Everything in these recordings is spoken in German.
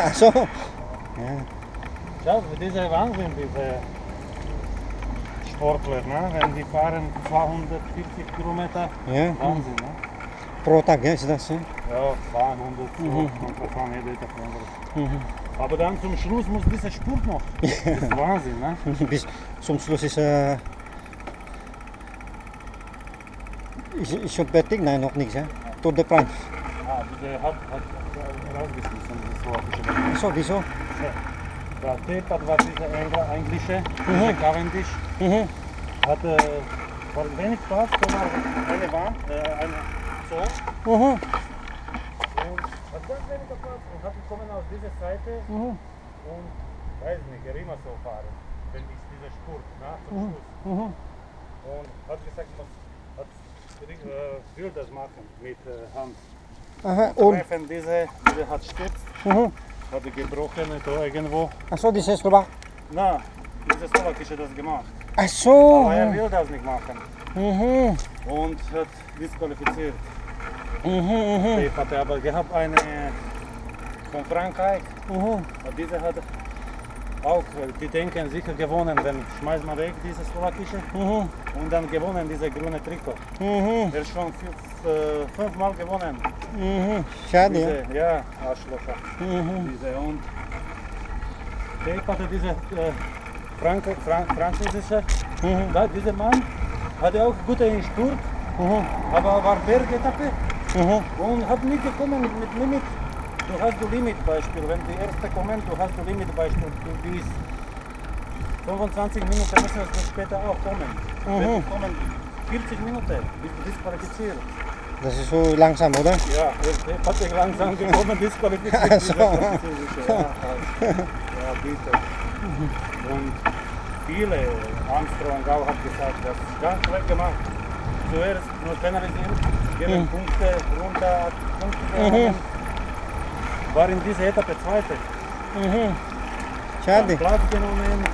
Ach so. Ja. Schau, das ist ein Wahnsinn, diese Sportler, ne? Wenn die fahren 240 Kilometer, Ja. Wahnsinn, ne? Pro Tag, ja, ist das, ja? Ja, 200, so, kommt drauf an, jeder hat anderes. Mhm. Aber dann zum Schluss muss dieser Spurt noch. Das ist Wahnsinn, ne? Bis zum Schluss ist schon fertig? Nein, noch nichts, ja? Tour de France. Ah, diese hat rausgeschmissen, diese slowakische. Ach so, wieso? Der Tepat war dieser englische, dieser Cavendish, hat war wenig Platz, da war eine Wand, eine Zone. Mhm. Und hat ganz weniger Platz und hat gekommen aus dieser Seite und weiß nicht, er immer so fahren, wenn ich dieser Spurt, na, zum Schluss. Und hat gesagt, will das machen mit Hand. Aha, Und und? treffen diese hat stürzt, hat gebrochen da irgendwo. Ach so, das ist Slowak. Na, diese Slowakische das gemacht. Ach so. Aber er will das nicht machen Mhm. und hat disqualifiziert. Mhm. Ich hatte aber gehabt eine von Frankreich. Und diese hat auch, die denken sicher gewonnen, wenn schmeiß mal weg diese Slowakische und dann gewonnen diese grüne Trikot. Er ist schon 5-mal gewonnen. Schade, ja. Diese, ja, Arschlocher. Diese und ich hatte diese französische, da, dieser Mann hatte auch gute Spurt, aber war Bergetappe und hat nicht gekommen mit Limit. Du hast du Limitbeispiel, wenn die erste kommen, du hast du Limitbeispiel bis 25 Minuten müssen wir später auch kommen. Wenn die kommen 40 Minuten, bist du disqualifiziert. Das ist so langsam, oder? Ja, er hat sich langsam gekommen, disqualifiziert. Ach so. Ja, bitte. Und viele, Armstrong auch hat gesagt, das ist ganz schlecht gemacht. Zuerst nur penalisiert, geben Punkte runter, hat Punkte genommen. War in dieser Etappe Zweite. Schade. Platz genommen.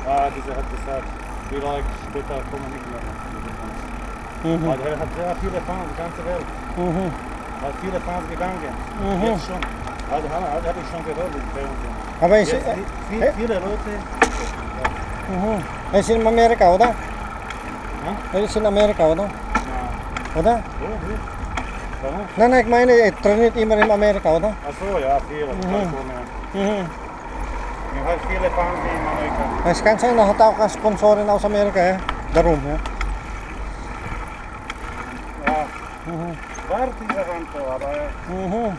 Dieser hat gesagt, vielleicht später kommen nicht mehr. Aber er hat sehr viele Fans, die ganze Welt. Hat viele Fans gegangen. Jetzt schon. Hatte ich schon gehört im Fernsehen. Aber ist, Jetzt, viele Leute. er ist in Amerika, oder? Hm? Er ist in Amerika, oder? Na, Oder? oh, warum? Nein, ich meine, er trainiert immer in Amerika, oder? Ach so, ja, viele. Kalifornien. Er hat viele Fans in Amerika. Es kann sein, er hat auch Sponsoren aus Amerika, ja? Darum, ja. Ja. War dieser Ranto, aber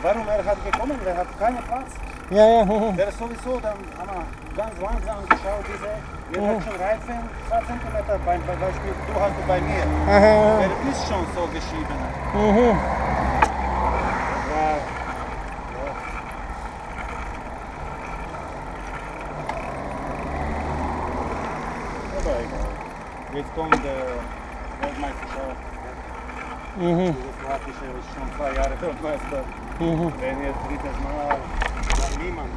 warum er hat gekommen? Er hat keinen Platz. Ja, ja. Der ist sowieso dann ganz langsam geschaut, er hat schon Reifen 2 cm beim Beispiel, du hast du bei mir. Aha. Er ist schon so geschieden. Ja. Aber egal. Jetzt kommt der Weltmeisterschaft. Der Slowakische ist schon 2 Jahre Weltmeister. Wenn jetzt drittes Mal, dann niemand.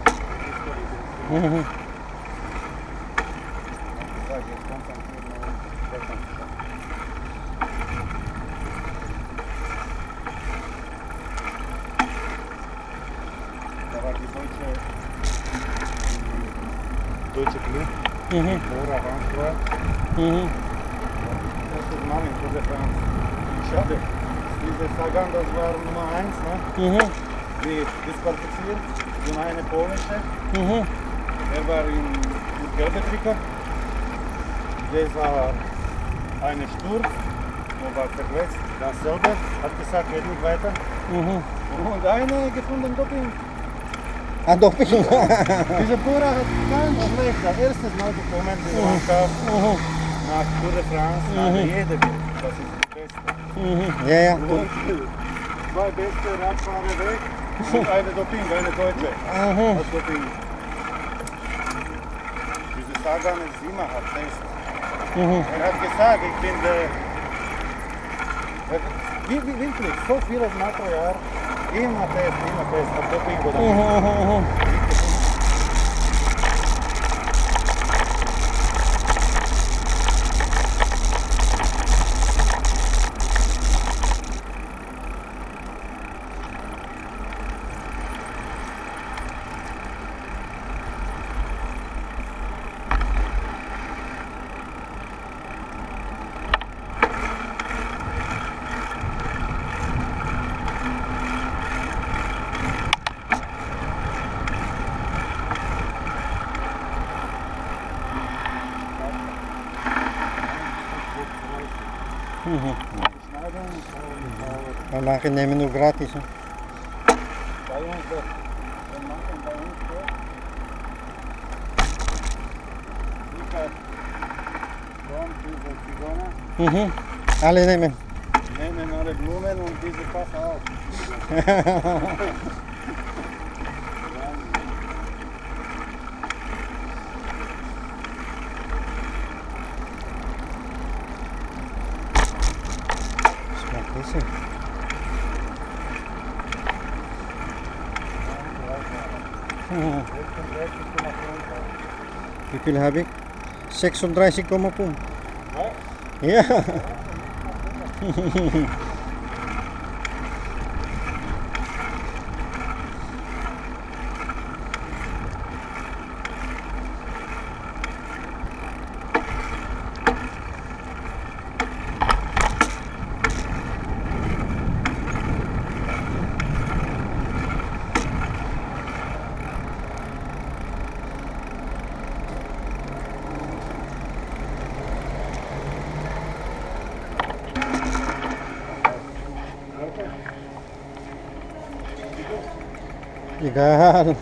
Ich sage jetzt konzentriert auf Weltmeisterschaft. Da war die deutsche Club, Bora Vanstra. Das ist Mann in Tour de France. Schade. Diese Sagan, das war Nummer 1, ne? Die disqualifiziert und eine polnische. Er war mit gelbem Trikot. Das war eine Sturz und war verletzt. Dasselbe, hat gesagt, geht nicht weiter. Und eine gefunden Doping. Ah, Doping. Diese Bora hat ganz schlecht das erste Mal bekommen, diese Mannschaft nach Tour de France, nach jeder Welt. Das ist das Beste. Ja, ja. Und 2 beste Radfahrer weg und eine Doping, eine Deutsche. Das Doping. Diese Sagan ist immer hat Test. Er hat gesagt, ich bin der. Wie wirklich, so vieles Material, immer Test, hat Doping oder nicht. Schneiden, so, We maken nemen nu gratis. Hè. bei uns das. Wir machen bei uns so. Sicher, kommt diese Zigeuner, Alle nemen. nehmen alle Blumen und diese Pass auf. Smaakt deze. Hoeveel heb ik? 36,5. Ja. Legal.